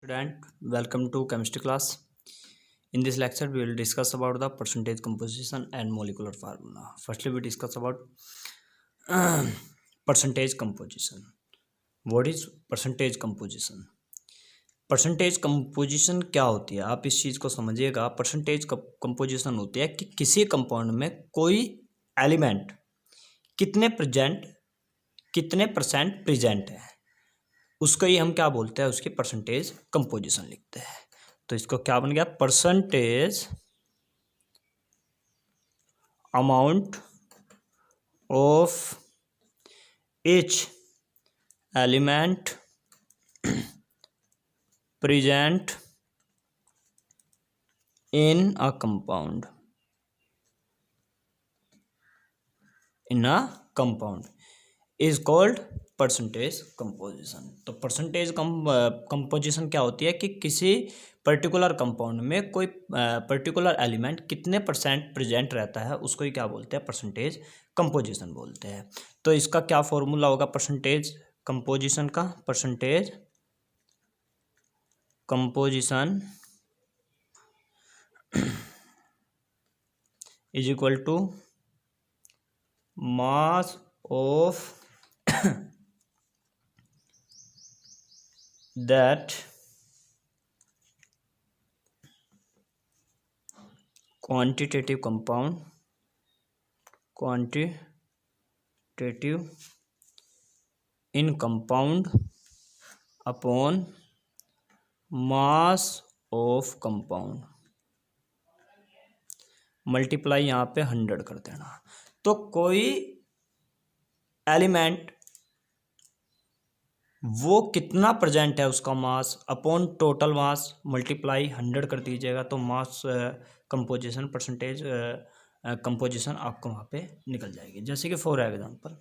Student, welcome to chemistry class. In this lecture, we will discuss about the percentage composition and molecular formula. Firstly, we discuss about percentage composition. What is percentage composition? Percentage composition क्या होती है, आप इस चीज़ को समझिएगा। Percentage composition होती है कि किसी कंपाउंड में कोई एलिमेंट कितने परसेंट प्रेजेंट है, उसको ही हम क्या बोलते हैं, उसकी परसेंटेज कंपोजिशन लिखते हैं। तो इसको क्या बन गया, percentage amount of each element present in a compound is called percentage composition. तो परसेंटेज कंपोजिशन क्या होती है कि किसी पर्टिकुलर कंपाउंड में कोई पर्टिकुलर एलिमेंट कितने परसेंट प्रेजेंट रहता है, उसको ही क्या बोलते हैं, परसेंटेज कंपोजिशन बोलते हैं। तो इसका क्या फॉर्मूला होगा परसेंटेज कंपोजिशन का, percentage composition is equal to mass of that quantitative in compound upon mass of compound multiply यहाँ पे 100 कर देना। तो कोई एलिमेंट वो कितना प्रेजेंट है, उसका mass upon total mass multiply 100 कर दीजिएगा, तो मास कंपोजिशन परसेंटेज कंपोजिशन आपको वहाँ पे निकल जाएगी। जैसे कि for example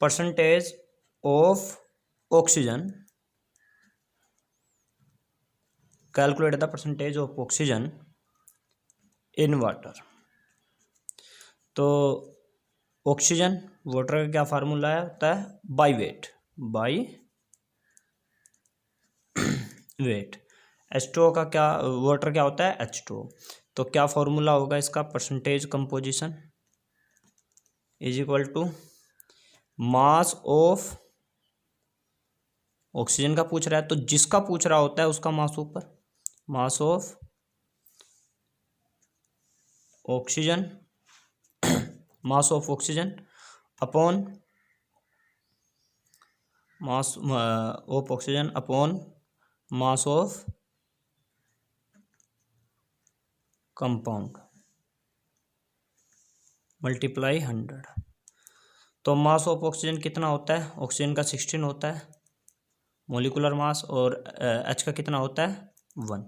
percentage of oxygen, calculate the percentage of oxygen in water. तो ऑक्सीजन वाटर का क्या फार्मूला होता है, बाई वेट। H2O का क्या, वाटर क्या होता है, H2O। तो क्या फॉर्मूला होगा इसका, percentage composition is equal to mass of oxygen का पूछ रहा है, तो जिसका पूछ रहा होता है उसका मास ऊपर, मास of oxygen mass of oxygen upon mass of oxygen upon mass of compound multiply 100। तो मास ऑफ ऑक्सीजन कितना होता है, ऑक्सीजन का 16 होता है मोलिकुलर मास, और H का कितना होता है 1।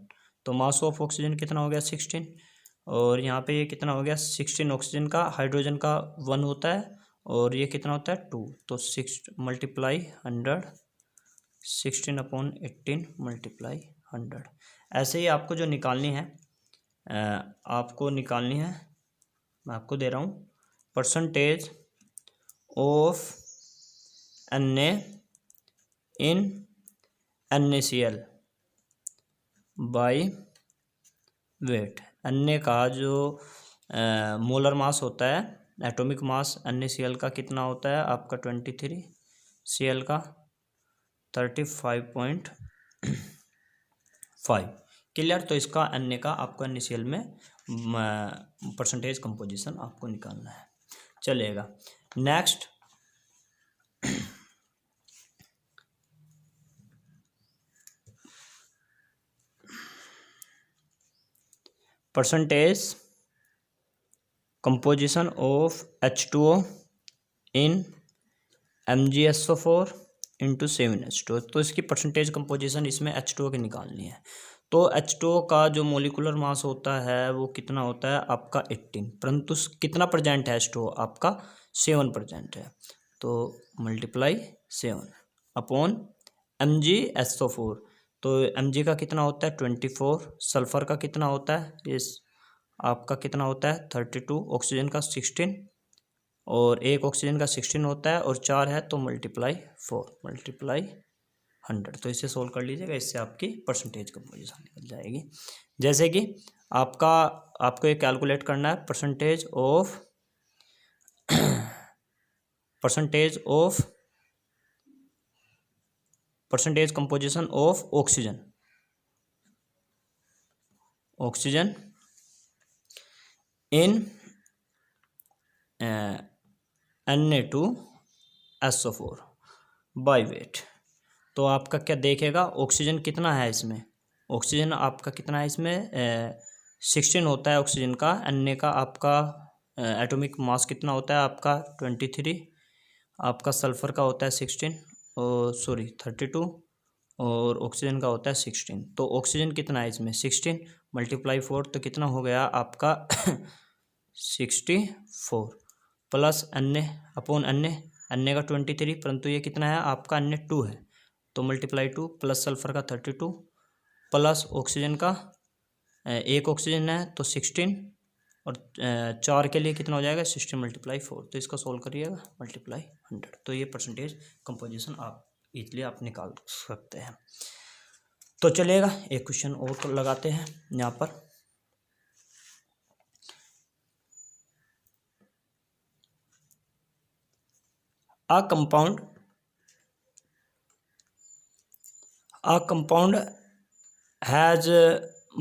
तो मास ऑफ ऑक्सीजन कितना हो गया 16, और यहाँ पे ये कितना हो गया 16 ऑक्सीजन का, हाइड्रोजन का 1 होता है, और ये कितना होता है 2। तो 6 मल्टीप्लाई 100, 16 अपॉन 18 मल्टीप्लाई 100। ऐसे ही आपको जो निकालनी है, मैं आपको दे रहा हूँ percentage of Na in NaCl by wait. Na का जो मोलर मास होता है, एटॉमिक मास NaCl का कितना होता है आपका 23, Cl का 35.5। क्लियर। तो इसका Na का आपको NaCl में परसेंटेज कंपोजिशन आपको निकालना है। चलेगा next, percentage composition of H2O in MgSO4 into 7H2O। तो इसकी परसेंटेज कंपोजिशन इसमें H2O की निकालनी है। तो H2O का जो मोलिकुलर मास होता है वो कितना होता है आपका 18, परंतु कितना प्रेजेंट है H2O आपका 7 प्रेजेंट है। तो मल्टीप्लाई 7 अपॉन MgSO4। तो Mg का कितना होता है 24, सल्फर का कितना होता है, इस आपका कितना होता है 32, ऑक्सीजन का 16, और एक ऑक्सीजन का 16 होता है और 4 है, तो मल्टीप्लाई 4 मल्टीप्लाई 100। तो इसे सोल्व कर लीजिएगा, इससे आपकी परसेंटेज कंपोजिशन निकल जाएगी। जैसे कि आपको ये कैलकुलेट करना है percentage composition of oxygen in Na2SO4 by weight. तो आपका क्या देखेगा, ऑक्सीजन कितना है इसमें, ऑक्सीजन आपका कितना है इसमें 16 होता है ऑक्सीजन का। Na का आपका एटॉमिक मास कितना होता है आपका 23, आपका सल्फर का होता है 16 और 32 और ऑक्सीजन का होता है 16। तो ऑक्सीजन कितना है इसमें 16 × 4 तो कितना हो गया आपका 64 प्लस Na का 23, परंतु ये कितना है आपका Na2 है तो ×2 प्लस सल्फर का 32 प्लस ऑक्सीजन का एक ऑक्सीजन है तो 16 और 4 के लिए कितना हो जाएगा 16 × 4। तो इसका सोल्व करिएगा × 100। तो ये परसेंटेज कंपोजिशन आप इजीली आप निकाल सकते हैं। तो चलिएगा एक क्वेश्चन और तो लगाते हैं यहाँ पर। A compound has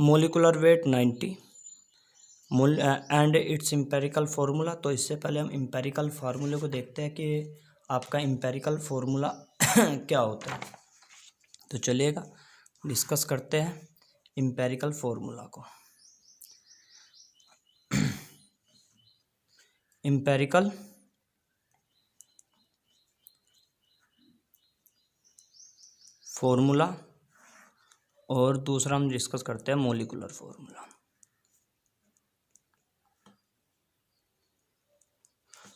molecular weight 90 and its empirical formula। तो इससे पहले हम empirical फार्मूले को देखते हैं कि आपका empirical फार्मूला क्या होता है। तो चलिएगा डिस्कस करते हैं empirical फार्मूला को। empirical फार्मूला और दूसरा हम डिस्कस करते हैं मोलिकुलर फार्मूला।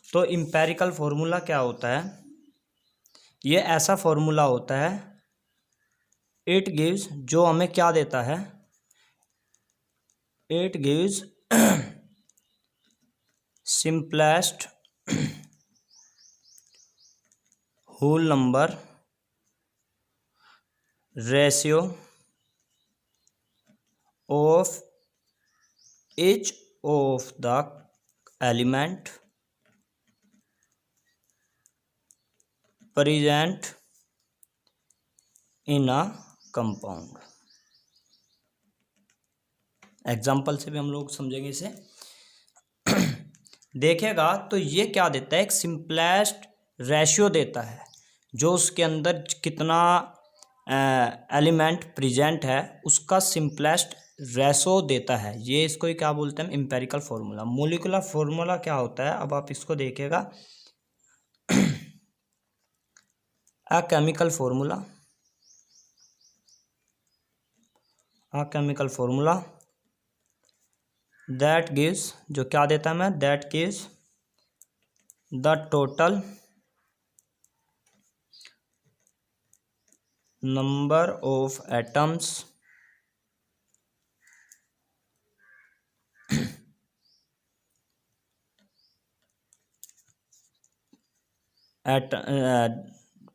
तो इम्पेरिकल फार्मूला क्या होता है, ये ऐसा फार्मूला होता है इट गिव्स, जो हमें क्या देता है, it gives simplest whole number ratio of each of the element present in a compound। Example से भी हम लोग समझेंगे इसे। देखेगा तो ये क्या देता है, एक सिंपलेस्ट रेशियो देता है, जो उसके अंदर कितना एलिमेंट प्रेजेंट है उसका सिंपलेस्ट रेशो देता है। ये इसको ही क्या बोलते हैं, एम्पिरिकल फार्मूला। मोलिकुलर फार्मूला क्या होता है, अब आप इसको देखिएगा, a chemical formula that gives, जो क्या देता है मैं, that gives the total number of atoms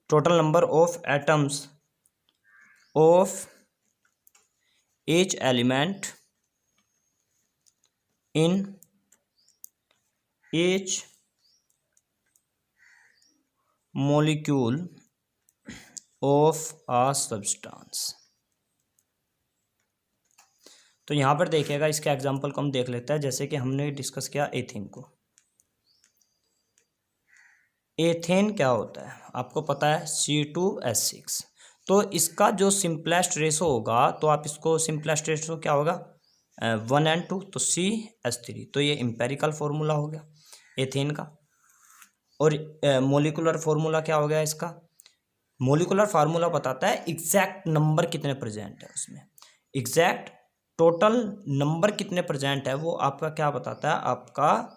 total number of atoms of each element in each molecule of a substance। तो यहाँ पर देखिएगा, इसके एग्जाम्पल को हम देख लेते हैं। जैसे कि हमने डिस्कस किया एथेन को। एथेन क्या होता है आपको पता है, C2H6। तो इसका जो सिंपलेस्ट रेशो होगा, तो आप इसको सिंपलेस्ट रेशो क्या होगा 1:2, तो CH3। तो ये एम्पिरिकल फार्मूला हो गया एथेन का। और मोलिकुलर फार्मूला क्या हो गया इसका, मोलिकुलर फार्मूला बताता है एग्जैक्ट नंबर कितने प्रेजेंट है उसमें, एग्जैक्ट टोटल नंबर कितने प्रेजेंट है वो आपका क्या बताता है, आपका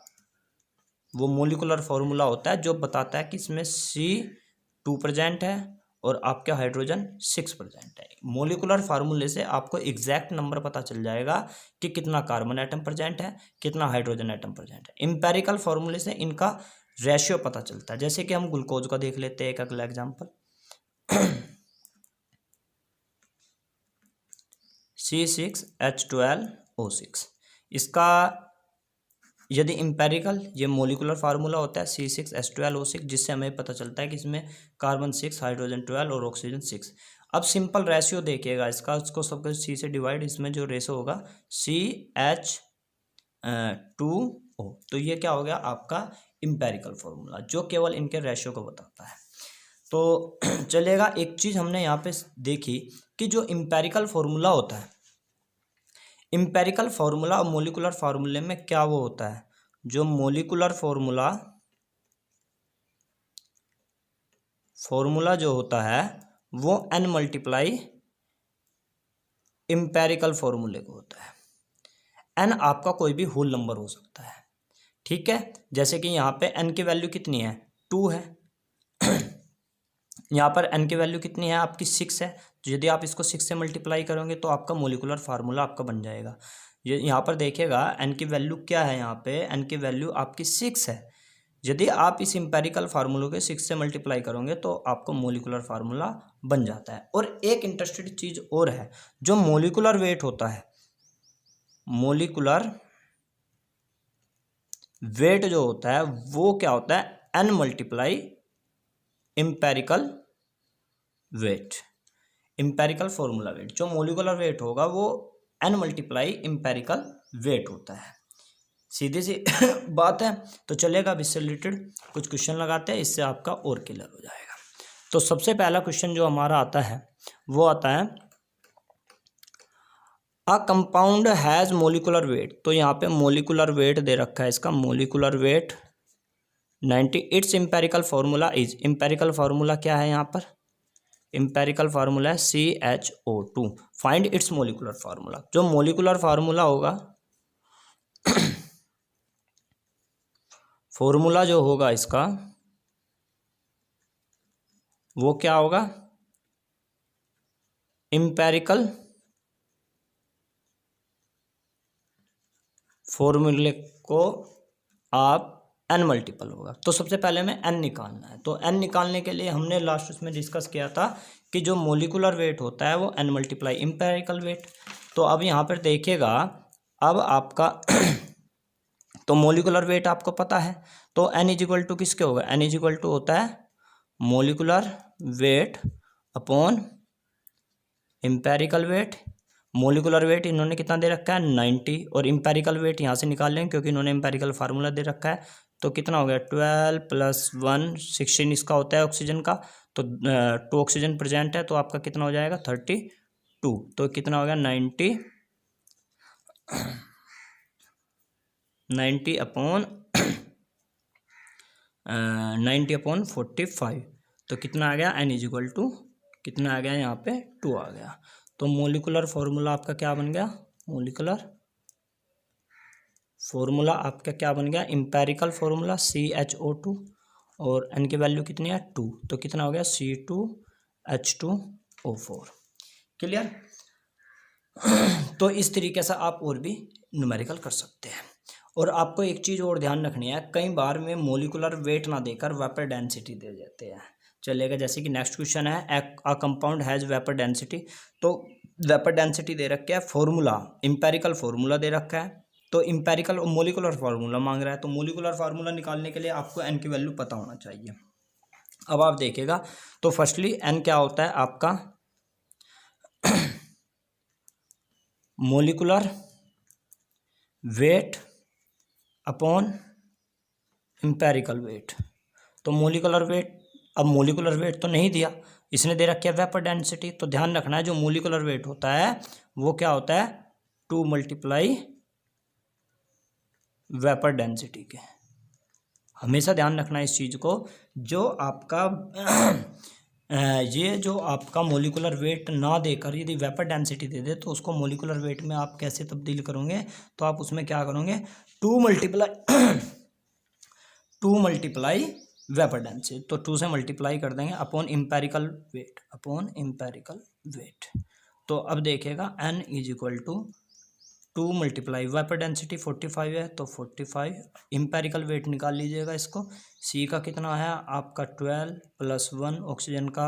वो मोलिकुलर फार्मूला होता है जो बताता है कि इसमें C2 प्रेजेंट है और आपका हाइड्रोजन 6 प्रेजेंट है। मोलिकुलर फार्मूले से आपको एग्जैक्ट नंबर पता चल जाएगा कि कितना कार्बन एटम प्रेजेंट है, कितना हाइड्रोजन एटम प्रेजेंट है। एम्पिरिकल फार्मूले से इनका रेशियो पता चलता है। जैसे कि हम ग्लूकोज का देख लेते हैं एक अगला एग्जाम्पल। C6H12O6। इसका यदि इम्पेरिकल, ये मोलिकुलर फार्मूला होता है C6H12O6, जिससे हमें पता चलता है कि इसमें कार्बन 6, हाइड्रोजन 12 और ऑक्सीजन 6। अब सिंपल रेशियो देखिएगा इसका, उसको सब कुछ C से डिवाइड, इसमें जो रेशियो होगा CH2O। तो ये क्या हो गया आपका इम्पेरिकल फार्मूला, जो केवल इनके रेशियो को बताता है। तो चलेगा, एक चीज़ हमने यहाँ पे देखी कि जो इम्पेरिकल फार्मूला होता है, इम्पेरिकल फार्मूला और मोलिकुलर फार्मूले में क्या वो होता है, जो मोलिकुलर फार्मूला जो होता है वो n मल्टीप्लाई इम्पेरिकल फार्मूले को होता है। n आपका कोई भी होल नंबर हो सकता है, ठीक है। जैसे कि यहाँ पे n की वैल्यू कितनी है, 2 है। यहाँ पर n की वैल्यू कितनी है आपकी, 6 है। तो यदि आप इसको 6 से मल्टीप्लाई करोगे तो आपका मोलिकुलर फार्मूला आपका बन जाएगा। ये यहाँ पर देखिएगा n की वैल्यू क्या है, यहाँ पे n की वैल्यू आपकी 6 है। यदि आप इस इम्पेरिकल फार्मूलों के 6 से मल्टीप्लाई करोगे तो आपको मोलिकुलर फार्मूला बन जाता है। और एक इंटरेस्टेड चीज़ और है, जो मोलिकुलर वेट होता है, मोलिकुलर वेट जो होता है वो क्या होता है, n multiply empirical weight. Empirical formula weight, जो मोलिकुलर वेट होगा वो n मल्टीप्लाई इम्पेरिकल वेट होता है। सीधी सी बात है। तो चलेगा, अब इससे रिलेटेड कुछ क्वेश्चन लगाते हैं, इससे आपका और क्लियर हो जाएगा। तो सबसे पहला क्वेश्चन जो हमारा आता है वो आता है, a compound has molecular weight. तो यहाँ पे मोलिकुलर वेट दे रखा है, इसका molecular weight 90। It's empirical formula is, empirical formula क्या है यहाँ पर, इम्पेरिकल फार्मूला है CHO2। Find its molecular formula. जो मोलिकुलर फार्मूला होगा, फॉर्मूला जो होगा इसका वो क्या होगा, इम्पेरिकल फॉर्मूले को आप n मल्टीपल होगा। तो सबसे पहले हमें n निकालना है। तो n निकालने के लिए हमने लास्ट उसमें डिस्कस किया था कि जो मोलिकुलर वेट होता है वो n मल्टीप्लाई इम्पेरिकल वेट। तो अब यहाँ पर देखिएगा, अब आपका तो मोलिकुलर वेट आपको पता है, तो n इज इक्वल टू किसके होगा, n इज इक्वल टू होता है molecular weight upon empirical weight. Molecular weight इन्होंने कितना दे रखा है, 90, और इम्पेरिकल वेट यहाँ से निकाल लेंगे क्योंकि इन्होंने इम्पेरिकल फार्मूला दे रखा है। तो कितना हो गया, 12 + 1 16 इसका होता है ऑक्सीजन का। तो 2 ऑक्सीजन प्रेजेंट है, तो आपका कितना हो जाएगा 32। तो कितना हो गया 90 अपॉन 45। तो कितना आ गया, n इज इक्वल टू कितना आ गया, यहाँ पे 2 आ गया। तो मोलिकुलर फार्मूला आपका क्या बन गया, मोलिकुलर फार्मूला आपका क्या बन गया, इम्पेरिकल फार्मूला CHO2, और n की वैल्यू कितनी है 2। तो कितना हो गया C2H2O4। क्लियर। तो इस तरीके से आप और भी न्यूमेरिकल कर सकते हैं। और आपको एक चीज़ और ध्यान रखनी है, कई बार में मोलिकुलर वेट ना देकर वेपर डेंसिटी दे देते हैं। चलेगा, जैसे कि नेक्स्ट क्वेश्चन है, a compound has vapour density. तो वेपर डेंसिटी दे रखा है, फॉर्मूला इम्पेरिकल फार्मूला दे रखा है। तो इम्पेरिकल और मोलिकुलर फार्मूला मांग रहा है, तो मोलिकुलर फार्मूला निकालने के लिए आपको n की वैल्यू पता होना चाहिए। अब आप देखिएगा, तो फर्स्टली n क्या होता है आपका, molecular weight upon empirical weight. तो मोलिकुलर वेट, अब मोलिकुलर वेट तो नहीं दिया, इसने दे रखी है वेपर डेंसिटी। तो ध्यान रखना है, जो मोलिकुलर वेट होता है वो क्या होता है, 2 मल्टीप्लाई वेपर डेंसिटी के। हमेशा ध्यान रखना है इस चीज़ को। जो आपका ये जो आपका मोलिकुलर वेट ना देकर यदि वेपर डेंसिटी दे दे, तो उसको मोलिकुलर वेट में आप कैसे तब्दील करोगे, तो आप उसमें क्या करोगे, 2 मल्टीप्लाई वेपर डेंसिटी। तो 2 से मल्टीप्लाई कर देंगे अपॉन इम्पेरिकल वेट। तो अब देखिएगा n is equal to 2 multiply vapour density 45 है, तो 45 इम्पेरिकल वेट निकाल लीजिएगा इसको। C का कितना है आपका 12 + 1 ऑक्सीजन का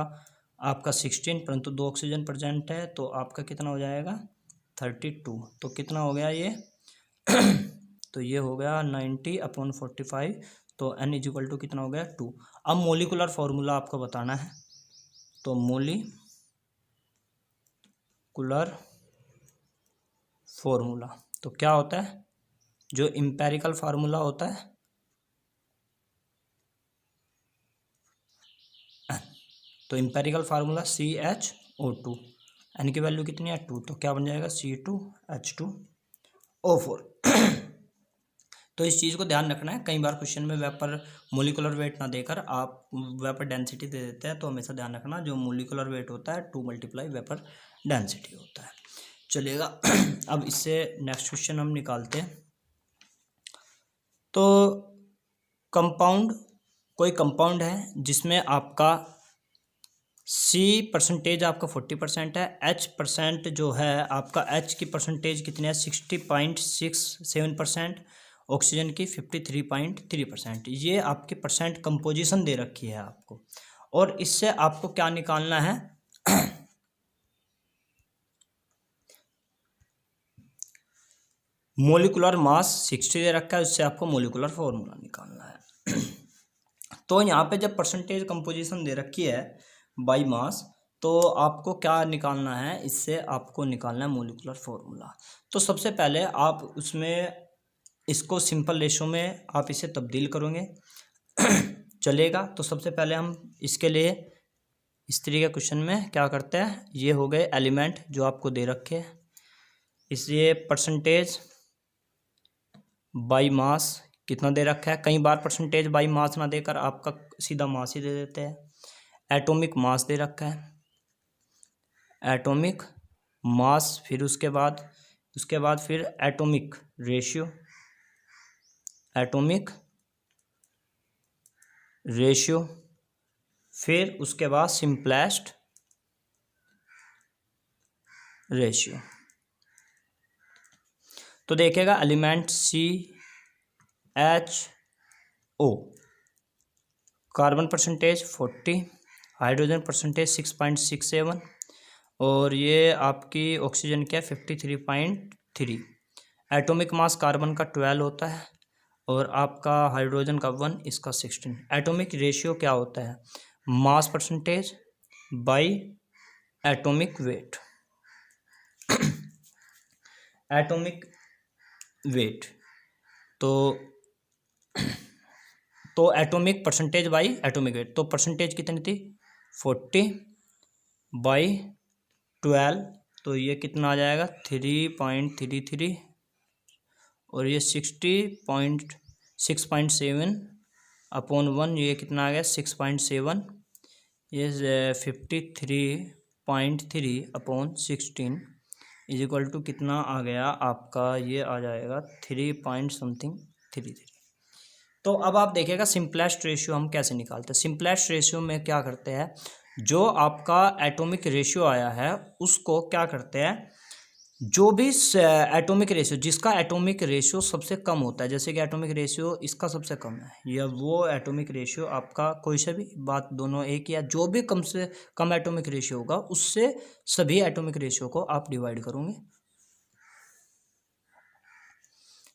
आपका 16, परंतु 2 ऑक्सीजन प्रेजेंट है, तो आपका कितना हो जाएगा 32, तो कितना हो गया ये तो ये हो गया 90/45, तो n इजिकल टू कितना हो गया 2। अब मोलिकुलर फॉर्मूला आपको बताना है, तो मोलिकुलर फॉर्मूला तो क्या होता है, जो इम्पेरिकल फार्मूला होता है तो empirical formula CH O2, n की वैल्यू कितनी है 2, तो क्या बन जाएगा C2H2O4। तो इस चीज़ को ध्यान रखना है, कई बार क्वेश्चन में वेपर मोलिकुलर वेट ना देकर आप वेपर डेंसिटी दे देते हैं, तो हमेशा ध्यान रखना जो मोलिकुलर वेट होता है 2 × वेपर डेंसिटी होता है। चलेगा अब इससे नेक्स्ट क्वेश्चन हम निकालते हैं। तो कंपाउंड, कोई कंपाउंड है जिसमें आपका C परसेंटेज आपका 40% है, H% जो है आपका H की परसेंटेज कितनी है 60.67%, ऑक्सीजन की 53.3%। ये आपकी परसेंट कंपोजिशन दे रखी है आपको, और इससे आपको क्या निकालना है मोलिकुलर मास 60 दे रखा है, उससे आपको मोलिकुलर फॉर्मूला निकालना है। तो यहाँ पे जब परसेंटेज कंपोजिशन दे रखी है बाई मास, तो आपको क्या निकालना है, इससे आपको निकालना है मोलिकुलर फॉर्मूला। तो सबसे पहले आप उसमें इसको सिंपल रेशो में आप इसे तब्दील करोगे चलेगा। तो सबसे पहले हम इसके लिए इस तरीके के क्वेश्चन में क्या करते हैं, ये हो गए एलिमेंट जो आपको दे रखे हैं, इसलिए परसेंटेज बाई मास कितना दे रखा है। कई बार परसेंटेज बाई मास ना देकर आपका सीधा मास ही दे देते हैं। एटॉमिक मास दे रखा है, एटॉमिक मास, फिर उसके बाद फिर एटॉमिक रेशियो, एटॉमिक रेशियो, फिर उसके बाद सिंपलेस्ट रेशियो। तो देखेगा element CHO carbon percentage 40, hydrogen percentage 6.67, और ये आपकी ऑक्सीजन क्या 53.3। एटॉमिक मास कार्बन का 12 होता है, और आपका हाइड्रोजन का 1, इसका 16। एटॉमिक रेशियो क्या होता है, mass percentage by atomic weight atomic weight. तो atomic percentage by atomic weight, तो परसेंटेज कितनी थी 40/12, तो ये कितना आ जाएगा 3.33, और ये 6.7/1, ये कितना आ गया 6.7, ये 53.3/16 इज इक्वल टू कितना आ गया आपका, ये आ जाएगा 3.33। तो अब आप देखिएगा सिंपलेस्ट रेशियो हम कैसे निकालते हैं। सिंपलेस्ट रेशियो में क्या करते हैं, जो आपका एटॉमिक रेशियो आया है उसको क्या करते हैं, जो भी एटॉमिक रेशियो, जिसका एटॉमिक रेशियो सबसे कम होता है, जैसे कि एटॉमिक रेशियो इसका सबसे कम है, या वो एटॉमिक रेशियो आपका कोई से भी बात दोनों एक, या जो भी कम से कम एटॉमिक रेशियो होगा उससे सभी एटॉमिक रेशियो को आप डिवाइड करोगे,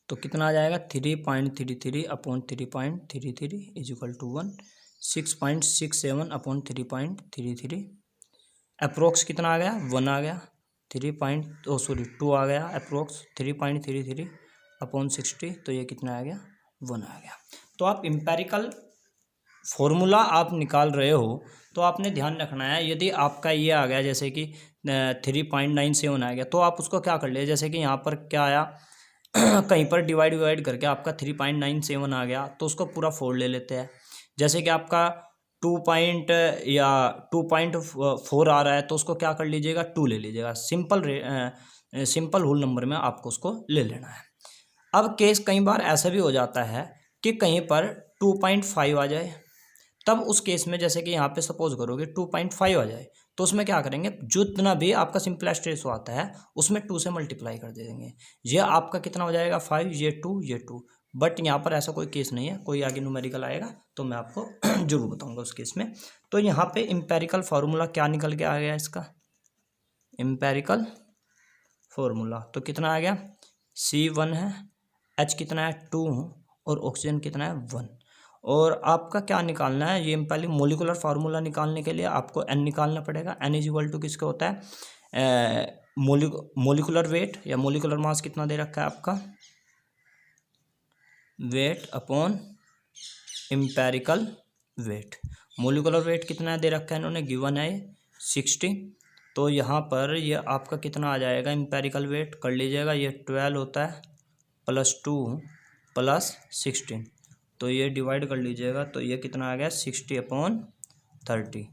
तो कितना आ जाएगा 3.33/3.33 इज इक्वल टू 1, 6.67/3.33। अप्रोक्स कितना आ गया 1 आ गया, 2 आ गया, अप्रोक्स 3.33/60, तो ये कितना आ गया 1 आ गया। तो आप इम्पेरिकल फॉर्मूला आप निकाल रहे हो, तो आपने ध्यान रखना है, यदि आपका ये आ गया जैसे कि 3.97 आ गया, तो आप उसको क्या कर ले, जैसे कि यहाँ पर क्या आया कहीं पर डिवाइड करके आपका 3.97 आ गया, तो उसको पूरा 4 ले लेते हैं। जैसे कि आपका 2.4 आ रहा है, तो उसको क्या कर लीजिएगा 2 ले लीजिएगा, सिंपल होल नंबर में आपको उसको ले लेना है। अब केस कई बार ऐसा भी हो जाता है कि कहीं पर 2.5 आ जाए, तब उस केस में जैसे कि यहाँ पे सपोज करोगे 2.5 आ जाए, तो उसमें क्या करेंगे, जितना भी आपका सिंपलेस्ट रेशो आता है उसमें 2 से मल्टीप्लाई कर देंगे, ये आपका कितना हो जाएगा 5, ये 2। बट यहाँ पर ऐसा कोई केस नहीं है, कोई आगे न्यूमेरिकल आएगा तो मैं आपको जरूर बताऊंगा उस केस में। तो यहाँ पे इम्पेरिकल फार्मूला क्या निकल के आ गया इसका, इम्पेरिकल फॉर्मूला। तो कितना आ गया, C1 है, H कितना है 2 और ऑक्सीजन कितना है 1। और आपका क्या निकालना है, ये पहले मोलिकुलर फार्मूला निकालने के लिए आपको N निकालना पड़ेगा। N इज इक्वल टू किसका होता है, मोलिकुलर वेट या मोलिकुलर मास कितना दे रखा है आपका, weight upon empirical weight. Molecular weight कितना दे रखा है इन्होंने, गिवन है 60। तो यहाँ पर ये आपका कितना आ जाएगा, एम्पेरिकल वेट कर लीजिएगा, ये 12 होता है +2 +16, तो ये डिवाइड कर लीजिएगा, तो ये कितना आ गया 60/30,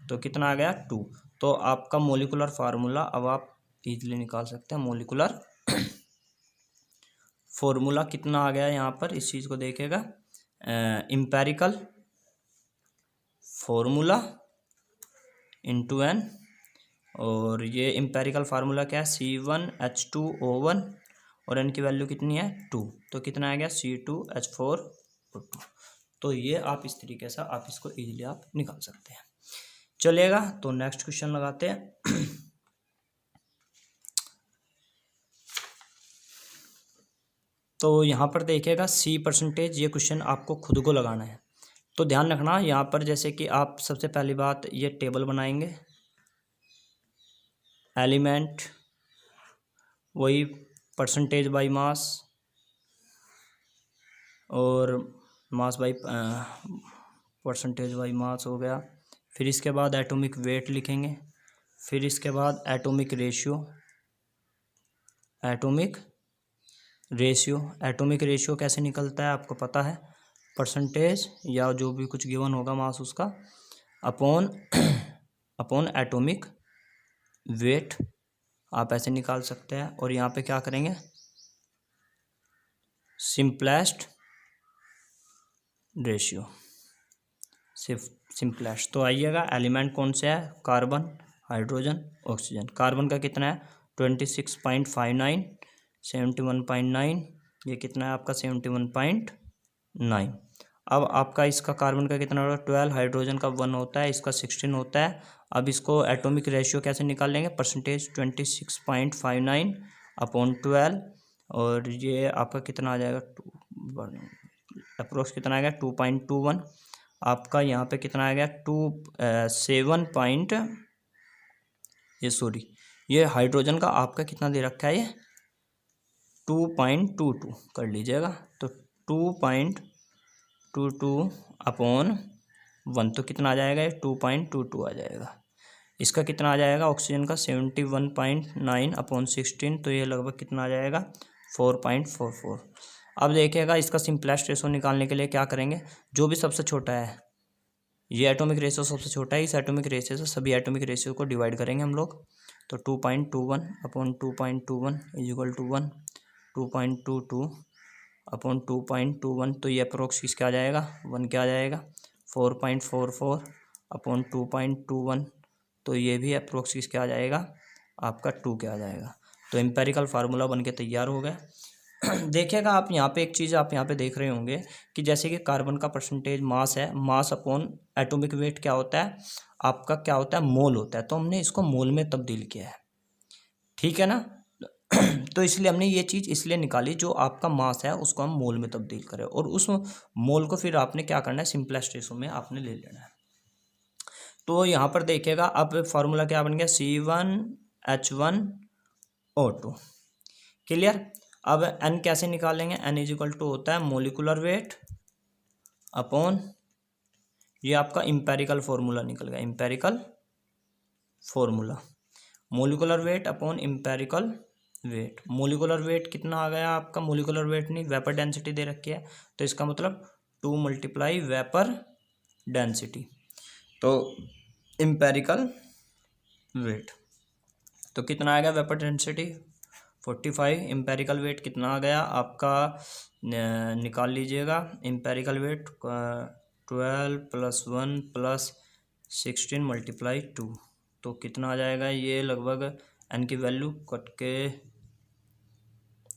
तो कितना आ गया 2। तो आपका मोलिकुलर फार्मूला अब आप इजीली निकाल सकते हैं। मोलिकुलर फॉर्मूला कितना आ गया यहाँ पर, इस चीज़ को देखेगा, एम्पेरिकल फॉर्मूला इंटू N, और ये एम्पेरिकल फार्मूला क्या है, C1H2O1 और N की वैल्यू कितनी है 2, तो कितना आ गया C2H4O2। तो ये आप इस तरीके से आप इसको इजीली आप निकाल सकते हैं। चलेगा, तो नेक्स्ट क्वेश्चन लगाते हैं। तो यहाँ पर देखिएगा C%, ये क्वेश्चन आपको खुद को लगाना है। तो ध्यान रखना यहाँ पर, जैसे कि आप सबसे पहली बात ये टेबल बनाएंगे, एलिमेंट वही परसेंटेज बाई मास और mass by percentage by mass हो गया। फिर इसके बाद एटॉमिक वेट लिखेंगे, फिर इसके बाद एटॉमिक रेशियो। एटॉमिक रेशियो कैसे निकलता है आपको पता है, परसेंटेज या जो भी कुछ गिवन होगा मास उसका अपॉन एटॉमिक वेट, आप ऐसे निकाल सकते हैं। और यहाँ पे क्या करेंगे, सिंपलेस्ट रेशियो, सिंपलेस्ट। तो आइएगा, एलिमेंट कौन से है, कार्बन, हाइड्रोजन, ऑक्सीजन। कार्बन का कितना है 26.59, 71.9, ये कितना है आपका 71.9। अब आपका इसका कार्बन का कितना होगा 12, हाइड्रोजन का 1 होता है, इसका 16 होता है। अब इसको एटॉमिक रेशियो कैसे निकाल लेंगे, परसेंटेज 26.59/12, और ये आपका कितना आ जाएगा अप्रोक्स कितना आ गया 2.21। आपका यहाँ पे कितना आ गया 7 ये हाइड्रोजन का आपका कितना दे रखा है, ये 2.22 कर लीजिएगा, तो 2.22/1, तो कितना आ जाएगा, 2.22 आ जाएगा। इसका कितना आ जाएगा, ऑक्सीजन का 71.9/16, तो ये लगभग कितना आ जाएगा 4.44। अब देखिएगा, इसका सिंपलेस्ट रेशो निकालने के लिए क्या करेंगे, जो भी सबसे छोटा है, ये एटॉमिक रेशियो सबसे छोटा है, इस एटॉमिक रेशियो से सभी एटॉमिक रेशियो को डिवाइड करेंगे हम लोग। तो 2.21/2.21 = 1, 2.22/2.21, तो ये अप्रोक्स किसका आ जाएगा 1 क्या आ जाएगा, 4.44/2.21, तो ये भी अप्रोक्स किसका आ जाएगा आपका 2 क्या आ जाएगा। तो एम्पेरिकल फार्मूला बन के तैयार हो गया। देखिएगा आप यहाँ पे एक चीज़ आप यहाँ पे देख रहे होंगे कि जैसे कि कार्बन का परसेंटेज मास है, मास अपॉन एटॉमिक वेट क्या होता है आपका, क्या होता है मोल होता है, तो हमने इसको मोल में तब्दील किया है, ठीक है ना। तो इसलिए हमने ये चीज़ इसलिए निकाली, जो आपका मास है उसको हम मोल में तब्दील करें, और उस मोल को फिर आपने क्या करना है, सिंपलेस्ट रेशो में आपने ले लेना है। तो यहाँ पर देखिएगा अब फार्मूला क्या बन गया, C1H1O2, क्लियर। अब N कैसे निकालेंगे, N = होता है मोलिकुलर वेट अपॉन, ये आपका इम्पेरिकल फार्मूला निकल गया, empirical formula, molecular weight upon empirical weight. Molecular weight कितना आ गया आपका, मोलिकुलर वेट नहीं, वेपर डेंसिटी दे रखी है, तो इसका मतलब 2 × वेपर डेंसिटी, तो इम्पेरिकल वेट, तो कितना आएगा वेपर डेंसिटी 45। इम्पेरिकल वेट कितना आ गया आपका, निकाल लीजिएगा, इम्पेरिकल वेट 12 + 1 + 16 × 2, तो कितना आ जाएगा, ये लगभग N की वैल्यू कट के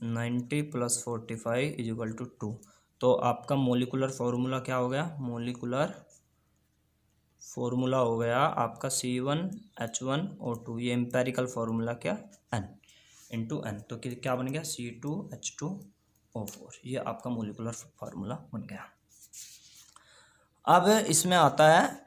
90 + 45 = 2। तो आपका मोलिकुलर फार्मूला क्या हो गया, मोलिकुलर फार्मूला हो गया आपका C1H1O2, ये एम्पेरिकल फार्मूला क्या N, इंटू एन, तो क्या बन गया C2H2O4, ये आपका मोलिकुलर फार्मूला बन गया। अब इसमें आता है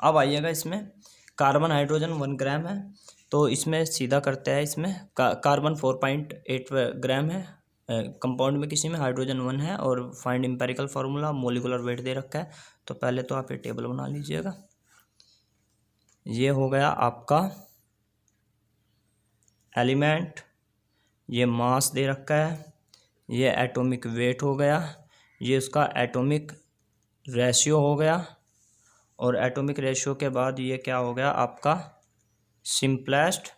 अब आइएगा इसमें कार्बन हाइड्रोजन 1 ग्राम है, तो इसमें सीधा करते हैं। इसमें कार्बन 4.8 ग्राम है कंपाउंड में, किसी में हाइड्रोजन 1 है, और find empirical formula molecular weight दे रखा है। तो पहले तो आप ये टेबल बना लीजिएगा। ये हो गया आपका एलिमेंट, ये मास दे रखा है, ये एटॉमिक वेट हो गया, ये उसका एटॉमिक रेशियो हो गया, और एटॉमिक रेशियो के बाद ये क्या हो गया आपका सिंपलेस्ट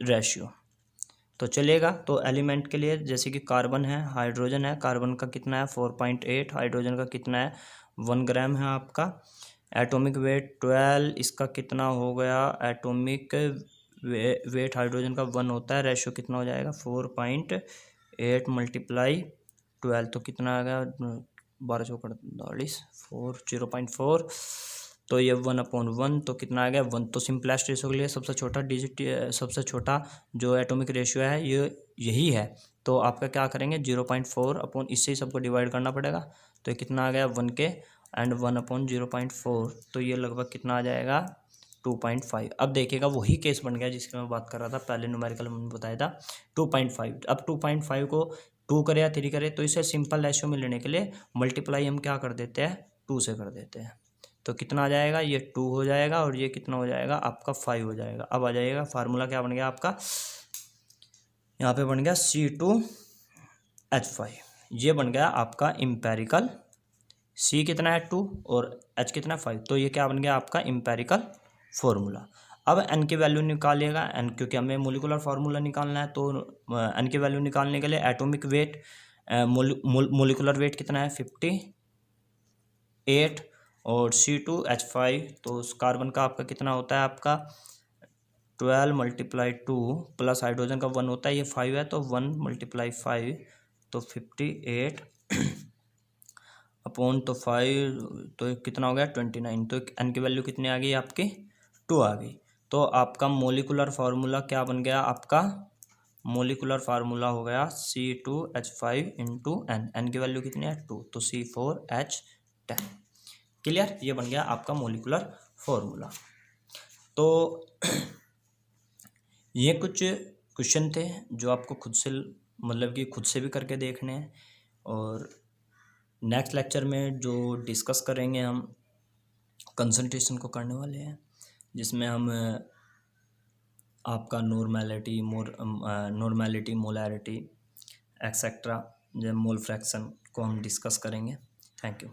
रेशियो। तो चलेगा। तो एलिमेंट के लिए जैसे कि कार्बन है, हाइड्रोजन है, कार्बन का कितना है 4.8, हाइड्रोजन का कितना है 1 ग्राम है आपका। एटॉमिक वेट 12, इसका कितना हो गया एटॉमिक वेट हाइड्रोजन का 1 होता है, रेशियो कितना हो जाएगा 4.8 मल्टीप्लाई 12, तो कितना आ गया 12 4 0.4, तो ये 1/1, तो कितना आ गया 1। तो सिंपलेस्ट रेशियो के लिए सबसे छोटा डिजिट, सबसे छोटा जो एटॉमिक रेशियो है ये यही है। तो आपका क्या करेंगे 0.4 इससे ही सबको डिवाइड करना पड़ेगा। तो ये कितना आ गया 1 के एंड 1/0.4, तो ये लगभग कितना आ जाएगा 2.5। अब देखिएगा वही केस बन गया जिसकी मैं बात कर रहा था पहले, न्यूमेरिकल मैंने बताया था 2.5। अब 2.5 को 2 करे या 3 करे, तो इसे सिंपल रेशियो में लेने के लिए मल्टीप्लाई हम क्या कर देते हैं 2 से कर देते हैं। तो कितना आ जाएगा ये 2 हो जाएगा, और ये कितना हो जाएगा आपका 5 हो जाएगा। अब आ जाइएगा फार्मूला क्या बन गया आपका, यहाँ पे बन गया C2H5, ये बन गया आपका इम्पेरिकल। C कितना है 2 और H कितना 5, तो ये क्या बन गया आपका इम्पेरिकल फॉर्मूला। अब N की वैल्यू निकालिएगा, N क्योंकि हमें मोलिकुलर फार्मूला निकालना है, तो N की वैल्यू निकालने के लिए एटॉमिक वेट मोलिकुलर वेट कितना है 58, और C2H5 तो उस कार्बन का आपका कितना होता है आपका 12 मल्टीप्लाई 2 प्लस हाइड्रोजन का 1 होता है, ये 5 है, तो 1 मल्टीप्लाई 5 तो 58 अपॉन तो 5, तो कितना हो गया 29। तो N की वैल्यू कितनी आ गई आपकी 2 आ गई। तो आपका मोलिकुलर फार्मूला क्या बन गया आपका, मोलिकुलर फार्मूला हो गया C2H5 इंटू N, N की वैल्यू कितनी है 2, तो C4H10। क्लियर, ये बन गया आपका मोलिकुलर फार्मूला। तो ये कुछ क्वेश्चन थे जो आपको खुद से मतलब कि खुद से भी करके देखने हैं, और नेक्स्ट लेक्चर में जो डिस्कस करेंगे हम कंसंट्रेशन को करने वाले हैं, जिसमें हम आपका normality molarity etcetera mole fraction को हम डिस्कस करेंगे। Thank you.